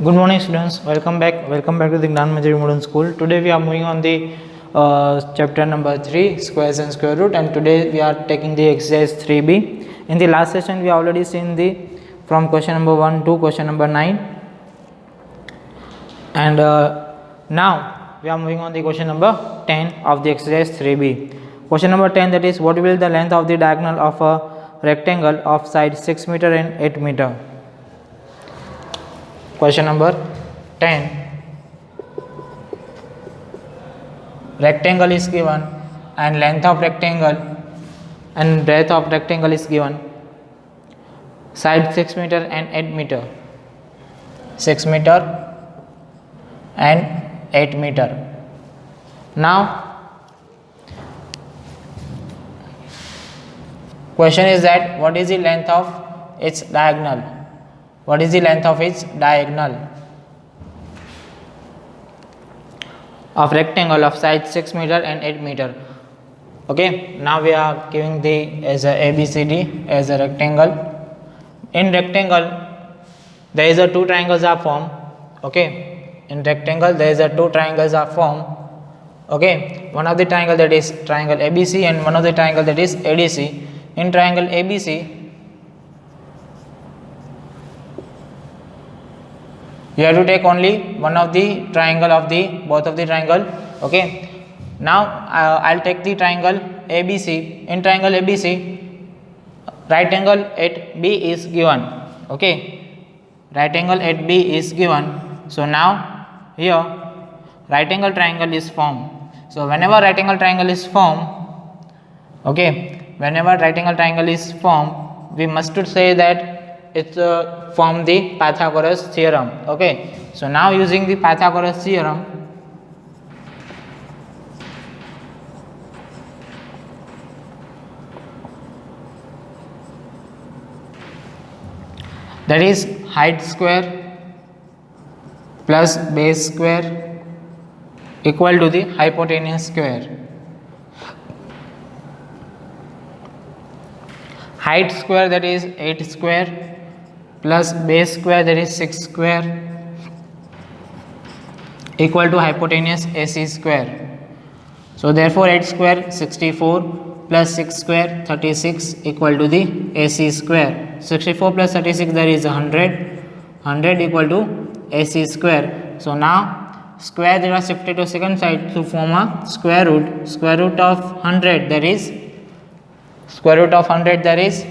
Good morning, students. Welcome back. Welcome back to the Gnan Manjari Modern School. Today we are moving on the chapter number 3, squares and square root, and today we are taking the exercise 3b. In the last session, we already seen the from question number 1 to question number 9, and now we are moving on the question number 10 of the exercise 3b. Question number 10, that is, what will be the length of the diagonal of a rectangle of side 6 meter and 8 meter? Question number 10. Rectangle is given and length of rectangle and breadth of rectangle is given. Side 6 meter and 8 meter. 6 meter and 8 meter. Now, question is that what is the length of its diagonal? What is the length of its diagonal of rectangle of side 6 meter and 8 meter? Okay, now we are giving the as a ABCD as a rectangle. In rectangle, there is a two triangles are formed. Okay, in rectangle there is a two triangles are formed. Okay, one of the triangle that is triangle ABC and one of the triangle that is ADC. In triangle ABC, you have to take only one of the triangle of the both of the triangle. Okay, now I'll take the triangle ABC. In triangle ABC, right angle at B is given. Okay, right angle at B is given. So now here right angle triangle is formed. So whenever right angle triangle is formed, okay, whenever right angle triangle is formed, we must say that it's from the Pythagoras theorem. Okay, so now using the Pythagoras theorem, that is height square plus base square equal to the hypotenuse square. Height square, that is 8 square, plus base square, that is 6 square, equal to hypotenuse AC square. So therefore 8 square 64 plus 6 square 36 equal to the AC square. 64 plus 36, there is 100. 100 equal to AC square. So now square they are shifted to second side to form a square root. Square root of 100, that is square root of 100, that is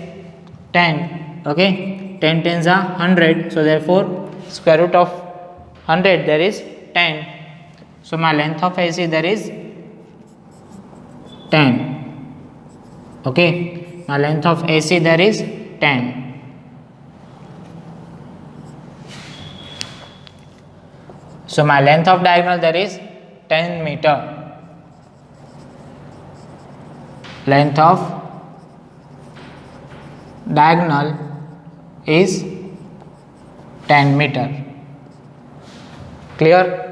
10. Okay, 10 tens are 100. So therefore square root of 100, there is 10. So my length of AC, there is 10. Okay, my length of AC, there is 10. So my length of diagonal, there is 10 meter. Length of diagonal is 10 meter. Clear?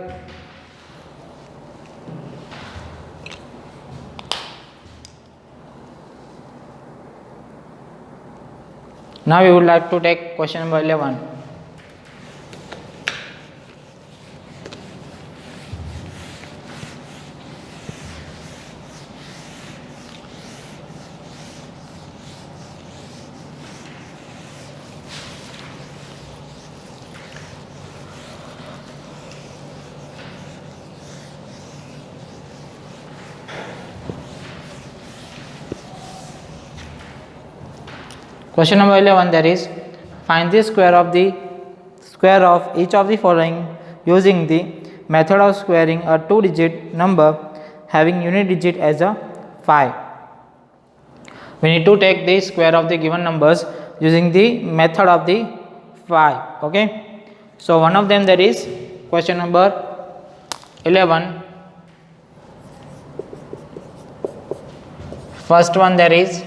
Now we would like to take question number 11. Question number 11, that is, find the square of each of the following using the method of squaring a two-digit number having unit digit as a 5. We need to take the square of the given numbers using the method of the 5. Okay, so one of them, that is question number 11. First one, there is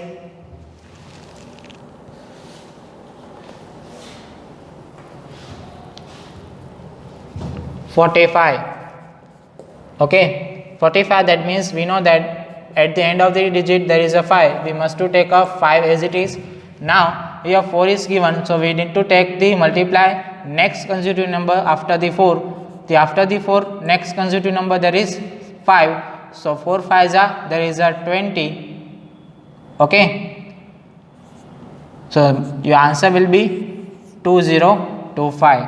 45. Okay, 45, that means we know that at the end of the digit there is a 5. We must take a 5 as it is. Now here 4 is given, so we need to take the multiply next consecutive number after the 4. After the 4 next consecutive number there is 5. So 4 5s are there is a 20. Okay. So your answer will be 2025,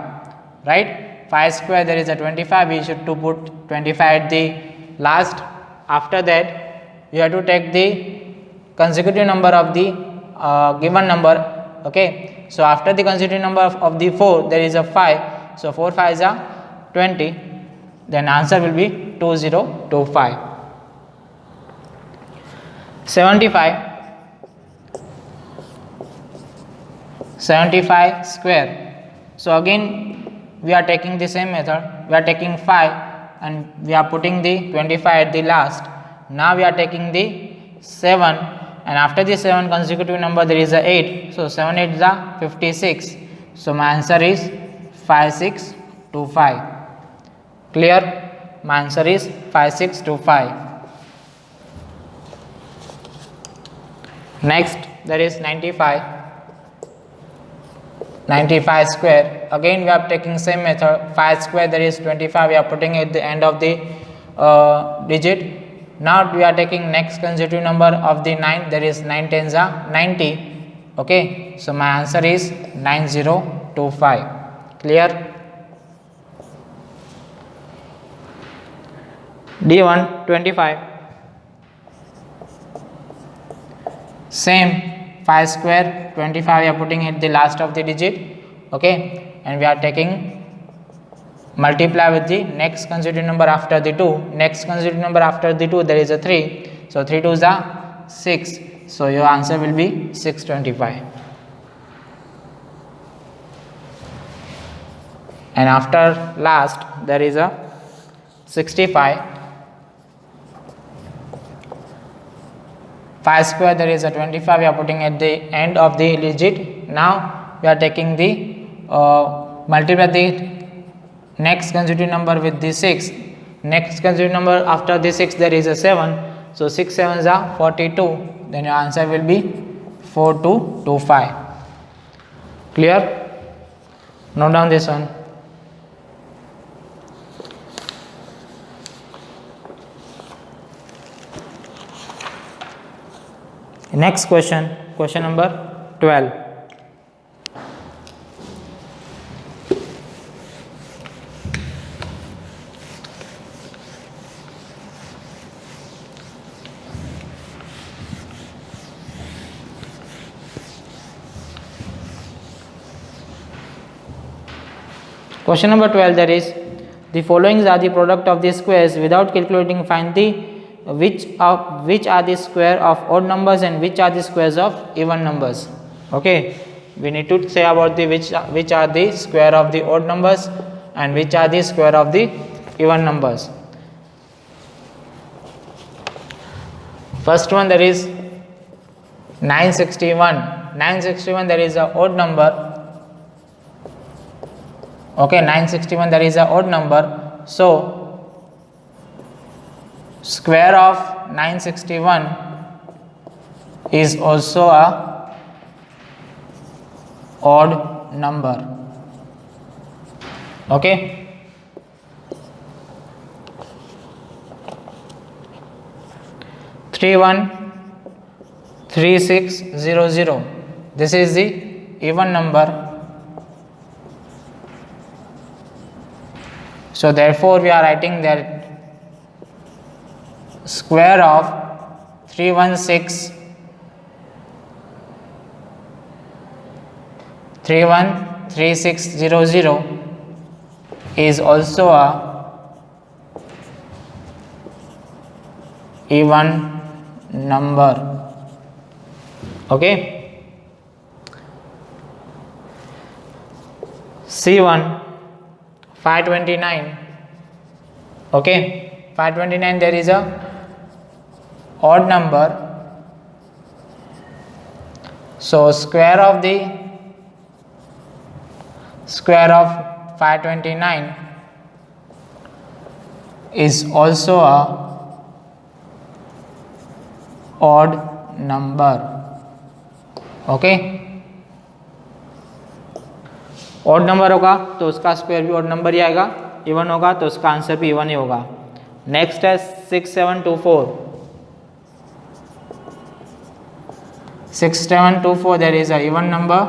right? 5 square there is a 25. We should to put 25 at the last. After that you have to take the consecutive number of the given number. Okay. So after the consecutive number of the 4 there is a 5. So 4 5s are 20. Then answer will be 2025. 75 square. So again we are taking the same method. We are taking 5 and we are putting the 25 at the last. Now we are taking the 7 and after the 7 consecutive number there is a 8. So 7 8 is a 56. So my answer is 5625. Clear? My answer is 5625. Next there is 95 square. Again we are taking same method. 5 square there is 25. We are putting it at the end of the digit. Now we are taking next consecutive number of the 9. There is 9 tens are 90. Okay. So my answer is 9025. Clear? D1 25. Same 5 square 25. We are putting it the last of the digit. Okay. And we are taking multiply with the next consecutive number after the 2. Next consecutive number after the 2 there is a 3. So 3 2s are 6. So your answer will be 625. And after last there is a 65. 5 square there is a 25. We are putting at the end of the digit. Now we are taking the multiply the next consecutive number with the 6. Next consecutive number after the 6 there is a 7. So 6 7s are 42. Then your answer will be 4225. Clear? Note down this one. Next question number 12. Question number 12, there is the following are the product of the squares. Without calculating, find the which are the square of odd numbers and which are the squares of even numbers. Okay, we need to say about the which are the square of the odd numbers and which are the square of the even numbers. First one, there is 961. 961 there is a odd number. Okay, 961 there is a odd number. So square of 961 is also a odd number. Okay. Three 3600. This is the even number. So therefore we are writing that square of 31600 is also a even number. Okay. C1 529. Okay, 529 there is a odd number. So square of 529 is also a odd number. Okay. Odd number होगा तो उसका square भी odd number ही आएगा, even होगा तो उसका answer भी even he होगा। नेक्स्ट है 6724। 6724 there is a even number,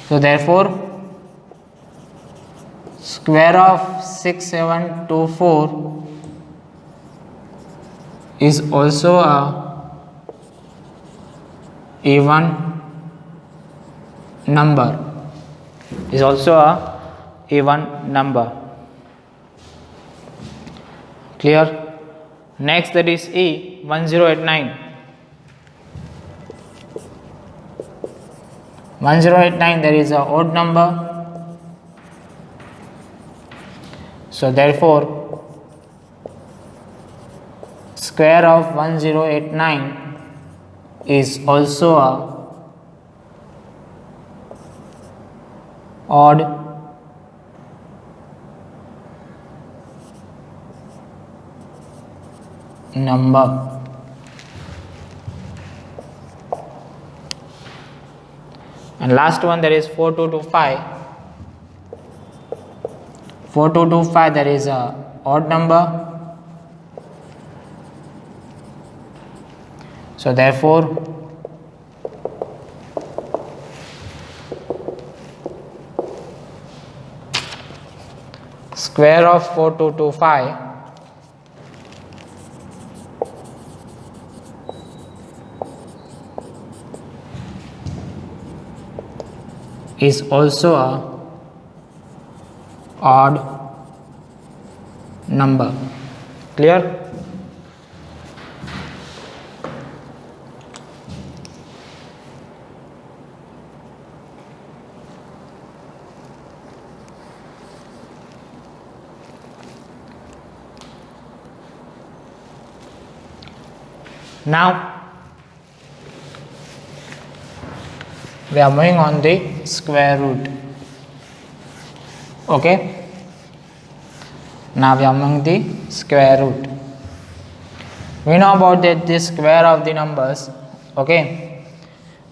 so therefore square of 6724 is also a even number, is also a even number. Clear? Next, that is E 1089. 1089 there is a odd number, so therefore square of 1089 is also a odd number. And last one, there is 4225. 4225 there is a odd number, so therefore square of 4225 is also a odd number. Clear? Now we are moving on the square root. Okay, now we are moving the square root. We know about the square of the numbers. Okay,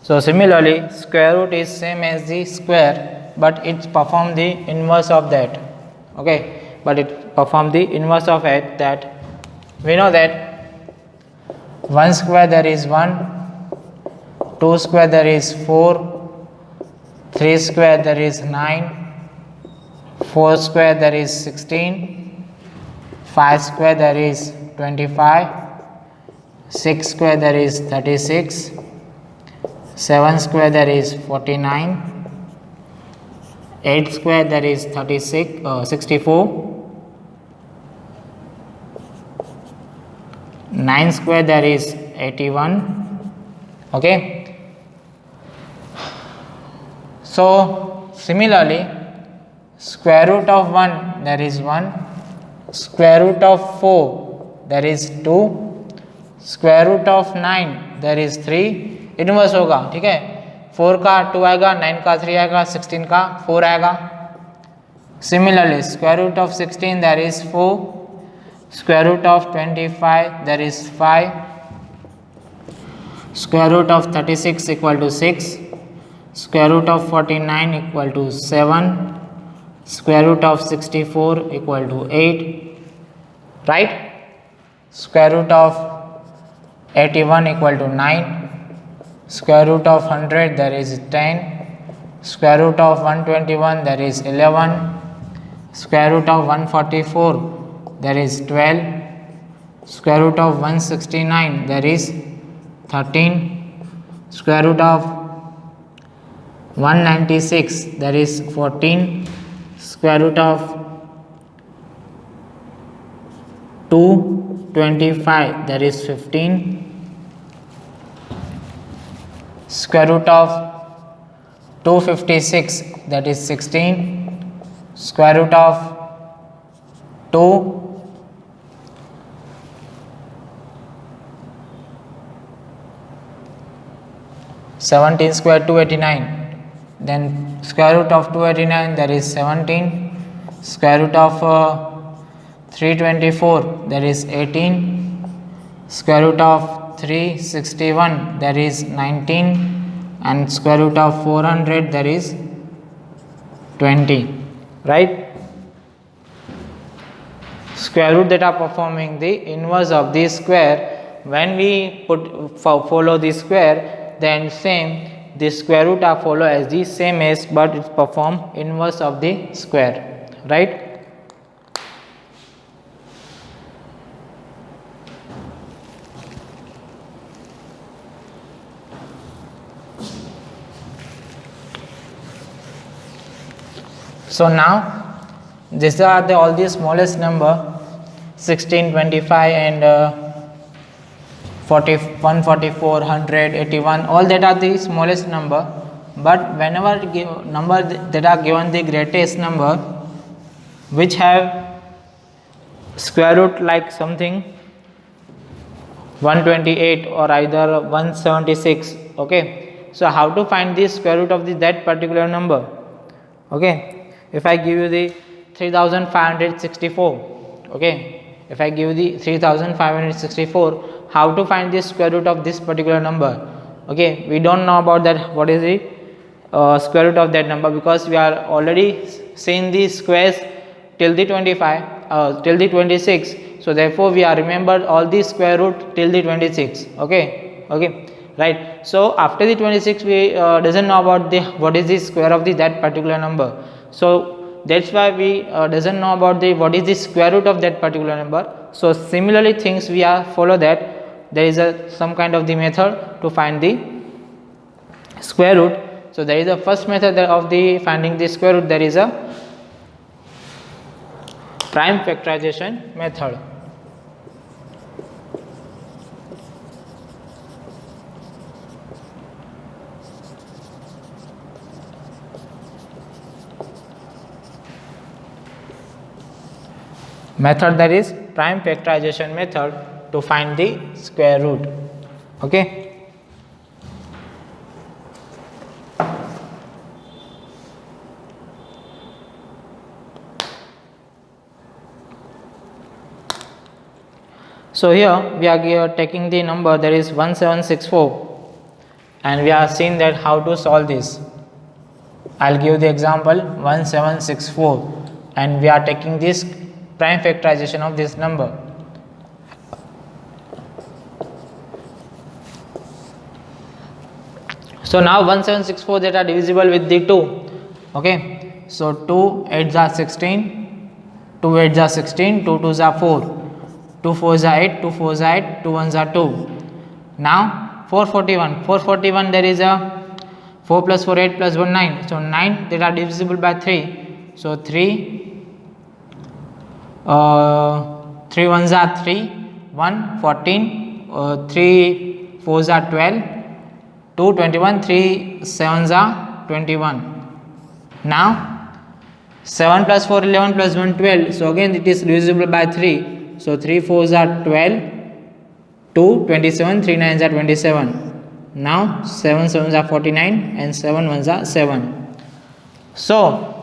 so similarly square root is same as the square, but it perform the inverse of that. Okay, but it perform the inverse of it. That we know that 1 square there is 1, 2 square there is 4, 3 square there is 9, 4 square there is 16, 5 square there is 25, 6 square there is 36, 7 square there is 49, 8 square there is 64, 9 square there is 81. Okay, so similarly square root of 1 there is 1, square root of 4 there is 2, square root of 9 there is 3. Inverse होगा, ठीक है, 4 का 2 आएगा, 9 का 3 आएगा, 16 का 4 आएगा. Similarly square root of 16 there is 4, square root of 25 there is 5, square root of 36 equal to 6, square root of 49 equal to 7, square root of 64 equal to 8, right? Square root of 81 equal to 9, square root of 100 there is 10, square root of 121 there is 11, square root of 144 there is 12, square root of 169 there is 13, square root of 196 there is 14, square root of 225 there is 15, square root of 256 that is 16, square root of 2 17 square 289, then square root of 289 there is 17, square root of 324 there is 18, square root of 361 there is 19, and square root of 400, that is 20, right? Square root that are performing the inverse of the square. When we follow the square, then same the square root are follow as the same as, but it perform inverse of the square, right? So now these are all the smallest number, 16, 25 and 40, 144, 100, 81, all that are the smallest number. But whenever number that are given the greatest number, which have square root like something 128 or either 176, okay, so how to find the square root of that particular number? Okay, if I give you the 3564, okay, if I give you the 3564, how to find the square root of this particular number? Okay, we don't know about that, what is the square root of that number, because we are already seeing the squares till the 25 till the 26, so therefore we are remembered all the square root till the 26, okay, right. So after the 26 we doesn't know about the what is the square of that particular number, so that's why we doesn't know about the what is the square root of that particular number. So similarly things we are follow that there is some kind of the method to find the square root. So there is a first method of the finding the square root, there is a prime factorization method. Method, that is prime factorization method to find the square root, okay. So here we are taking the number, that is 1764, and we are seeing that how to solve this. I'll give the example 1764, and we are taking this prime factorization of this number. So now 1764 that are divisible with the 2, okay. So 2 8s are 16, 2 8s are 16, 2 2s are 4, 2 4s are 8, 2 4s are 8, 2 1s are 2. Now 441, there is a 4 plus 4 8 plus 1 9, so 9 that are divisible by 3, so 3 1s are 3, 1 14, 3 4s are 12, 2 21, 3 7s are 21. Now 7 plus 4 11 plus 1 12, so again it is divisible by 3, so 3 4s are 12, 2 27, 3 9s are 27. Now 7 7s are 49 and 7 1s are 7. So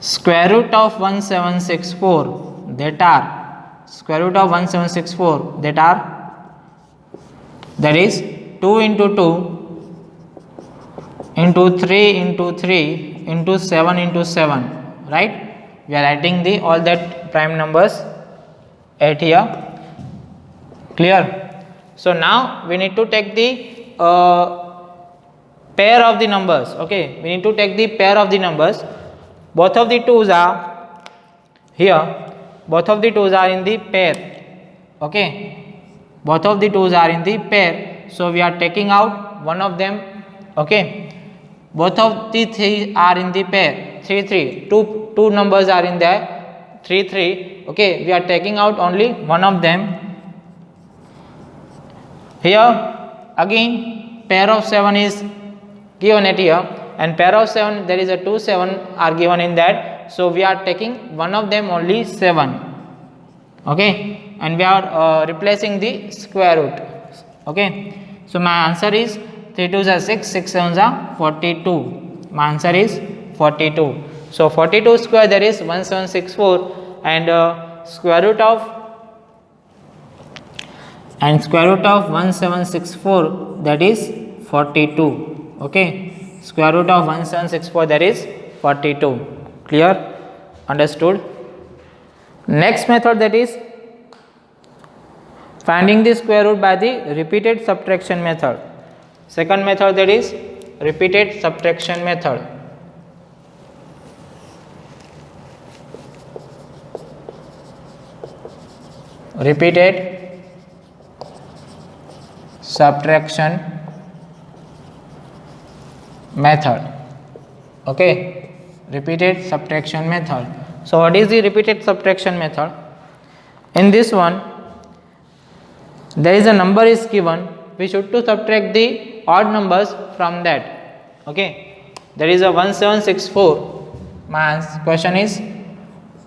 square root of 1764 that are square root of 1764 that are, that is 2 into 2 into 3 into 3 into 7 into 7, right. We are writing the all that prime numbers at here, clear. So now we need to take the pair of the numbers, okay. We need to take the pair of the numbers. Both of the 2's are here, both of the 2's are in the pair, okay. Both of the 2's are in the pair, so we are taking out one of them, okay. Both of the 3 are in the pair, 3 3, two numbers are in there, 3 3, okay. We are taking out only one of them. Here again pair of 7 is given at here, and pair of 7 there is a 2 7 are given in that, so we are taking one of them only 7, okay, and we are replacing the square root, okay. So my answer is 3 2s are 6, 6 7s are 42. My answer is 42. So 42 square, that is 1764, and square root of 1764, that is 42. Okay, square root of 1764, that is 42. Clear? Understood? Next method, that is finding the square root by the repeated subtraction method. Second method, that is repeated subtraction method. Repeated subtraction method. Okay, repeated subtraction method. So what is the repeated subtraction method? In this one, there is a number is given, we should to subtract the odd numbers from that. Okay, there is a 1764. My question is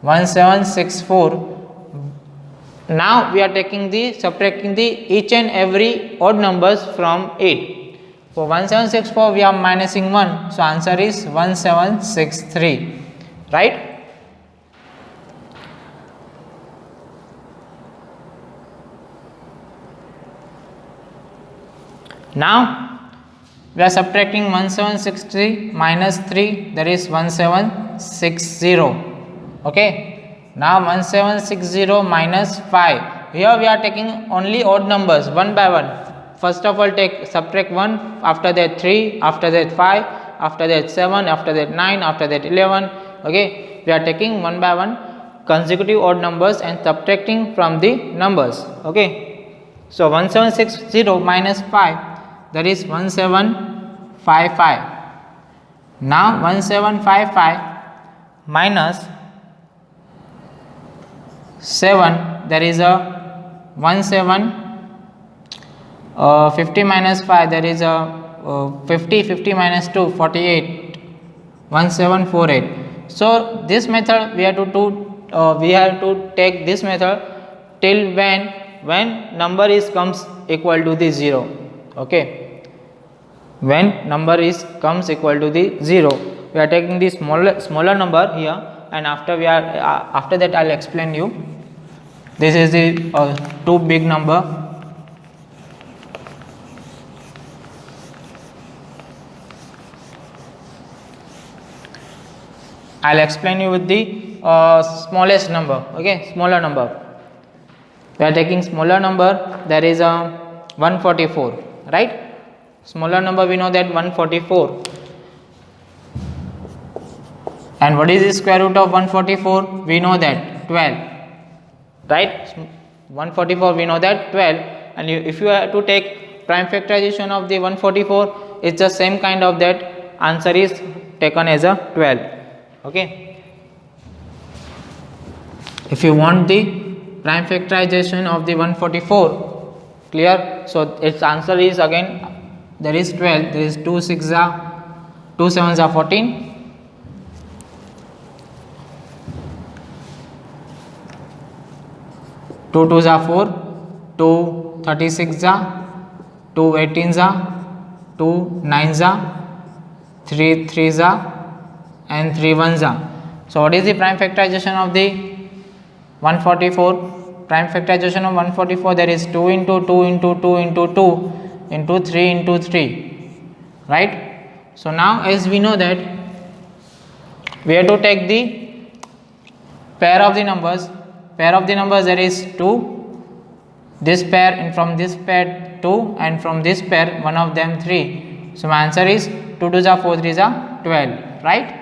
1764. Now we are taking the subtracting the each and every odd numbers from it. For 1764 we are minusing 1, so answer is 1763, right? Now we are subtracting 1763 minus 3, that is 1760. Okay. Now 1760 minus 5. Here we are taking only odd numbers one by one. First of all subtract 1, after that 3, after that 5, after that 7, after that 9, after that 11. Okay, we are taking one by one consecutive odd numbers and subtracting from the numbers. Okay, so 1760 minus 5, that is 1755. Now 1755 minus 7, there is a 50 minus 5, there is a 50 minus 2, 48, 1748. So this method we have to take this method till when number is comes equal to the 0. Okay, when number is comes equal to the 0, we are taking the smaller number here, and after that I'll explain you. This is the too big number. I'll explain you with the smallest number. Okay, smaller number. We are taking smaller number. There is a 144, right? Smaller number, we know that 144. And what is the square root of 144? We know that 12. Right, 144 we know that 12, and if you have to take prime factorization of the 144, it's the same kind of that, answer is taken as a 12. Okay, if you want the prime factorization of the 144, clear, so its answer is again there is 12, there is 2 6 are 2 7s are 14, 2 2s are 4, 2 36s are, 2 18s are, 2 9s are, 3 3s are, and 3 1s are. So what is the prime factorization of the 144? Prime factorization of 144, there is 2 into 2 into 2 into 2 into 3 into 3, right? So now as we know that we have to take the pair of the numbers. Pair of the numbers, there is 2, this pair, and from this pair 2, and from this pair one of them 3. So my answer is 2 2s are 4 3s are 12, right?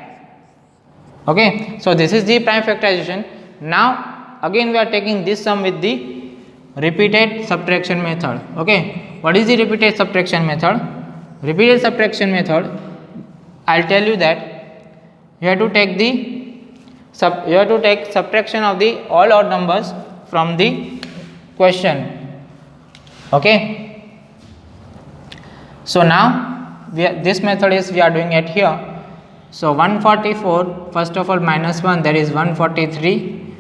Okay, so this is the prime factorization. Now again we are taking this sum with the repeated subtraction method. Okay, what is the repeated subtraction method? Repeated subtraction method, I'll tell you that you have to take the subtraction of the all odd numbers from the question. Okay, so now this method is we are doing it here. So 144, first of all minus 1, there is 143.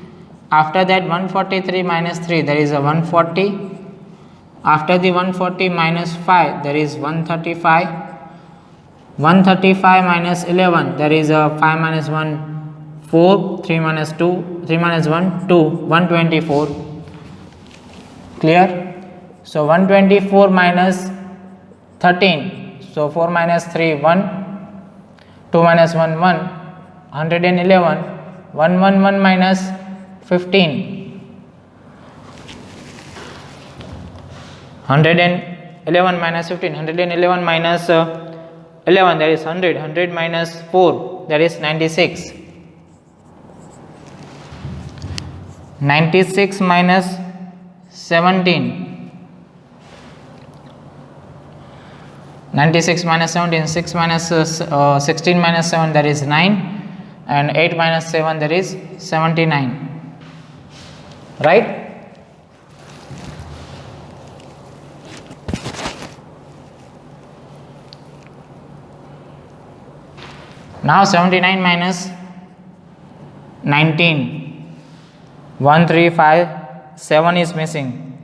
After that 143 minus 3, there is a 140. After the 140 minus 5, there is 135. 135 minus 11, there is a 5 minus 1 4, 3 minus 2, 3 minus 1 2, 124. Clear? So 124 minus 13, So 4 minus 3 1, 2 minus 1 1, 111, 111 minus 15, 111 minus 15, 111 minus 11, that is 100, 100 minus 4, that is 96, 96 minus 17, 96 minus 17, 6 minus 16 minus 7, that is 9, and 8 minus 7, that is 79, right? Now 79 minus 19, 1 3 5, 7 is missing.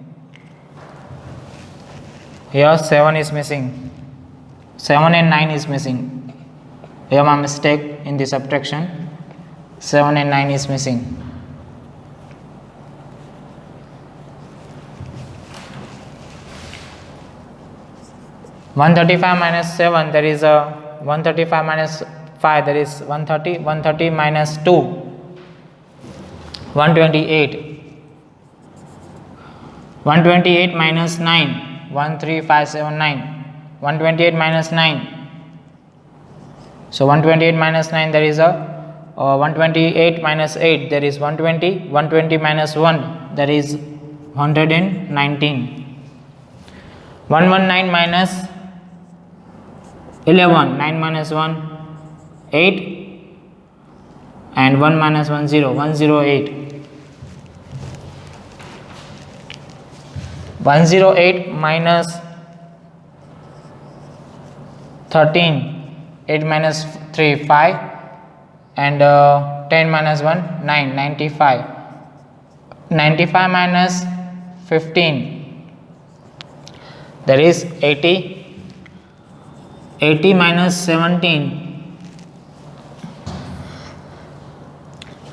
Here 7 is missing, 7 and 9 is missing. Here my mistake in the subtraction, 7 and 9 is missing. One 35 minus 7, there is a 135 minus 5, that is 130, 130 minus 2, 128, 128 minus 9, 13579, 128 minus 9. So 128 minus 9, there is a 128 minus 8, there is 120, 120 minus 1, that is 119, 119 minus 11, 9 minus 1, 8, and 1 minus 1 0, 108, 108 minus 13, 8 minus 3 5, and 10 minus 1 9, 95, 95 minus 15, there is 80, 80 minus 17,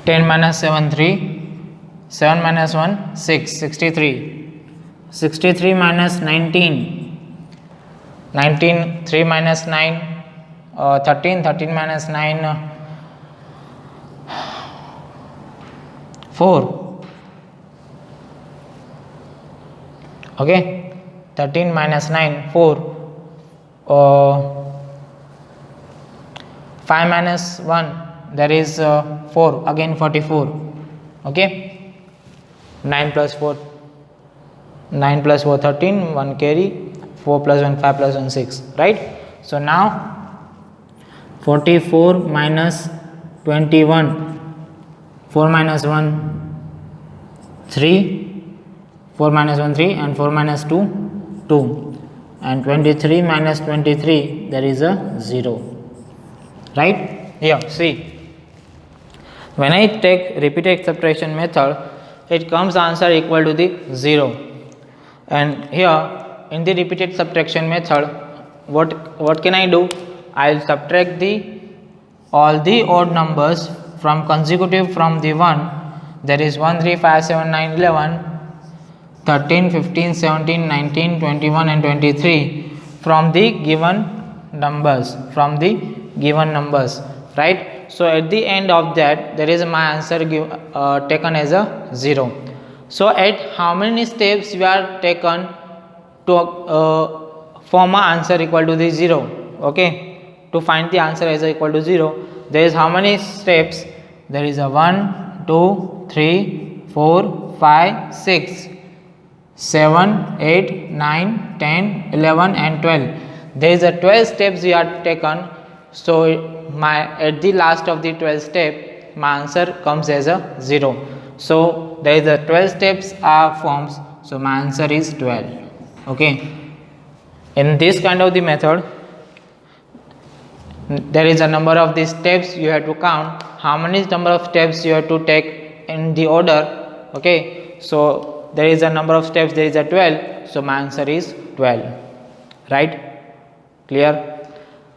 10 minus 7 3, 7 minus 1 6, 63, 63 minus 19, 19, 3 minus 9, 13, 13 minus 9, 4, okay, 13 minus 9, 4, 5 minus 1, there is 4, again 44, okay, 9 plus 4, 9 plus 4 13, 1 carry, 4 plus 1 5 plus 1 6, right? So now 44 minus 21, 4 minus 1 3, 4 minus 1 3, and 4 minus 2 2, and 23 minus 23, there is a 0, right? Here see, when I take repeated subtraction method, it comes answer equal to the 0, and here in the repeated subtraction method, what can I do? I will subtract all the odd numbers from consecutive from the 1, that is 1 3 5 7 9 11, 13 15 17 19 21 and 23 from the given numbers, right? So at the end of that, there is my answer taken as a 0. So at how many steps we are taken to form my answer equal to the 0, okay, to find the answer as equal to 0, there is how many steps? There is a 1 2 3 4 5 6 7 8 9 10 11 and 12. There is a 12 steps we are taken. So at the last of the 12 step, my answer comes as a 0. So there is a 12 steps are forms, so my answer is 12, okay. In this kind of the method, there is a number of the steps you have to count, how many number of steps you have to take in the order, okay. So there is a number of steps, there is a 12, so my answer is 12, right? Clear?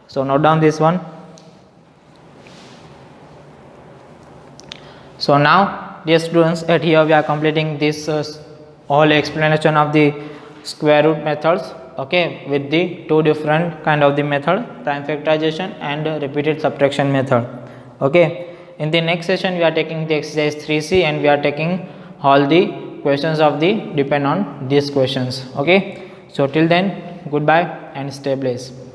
So note down this one. So now dear students, at here we are completing this whole explanation of the square root methods, okay, with the two different kind of the method, prime factorization and repeated subtraction method. Okay, in the next session we are taking the exercise 3C and we are taking all the questions of the depend on these questions. Okay, so till then, goodbye and stay blessed.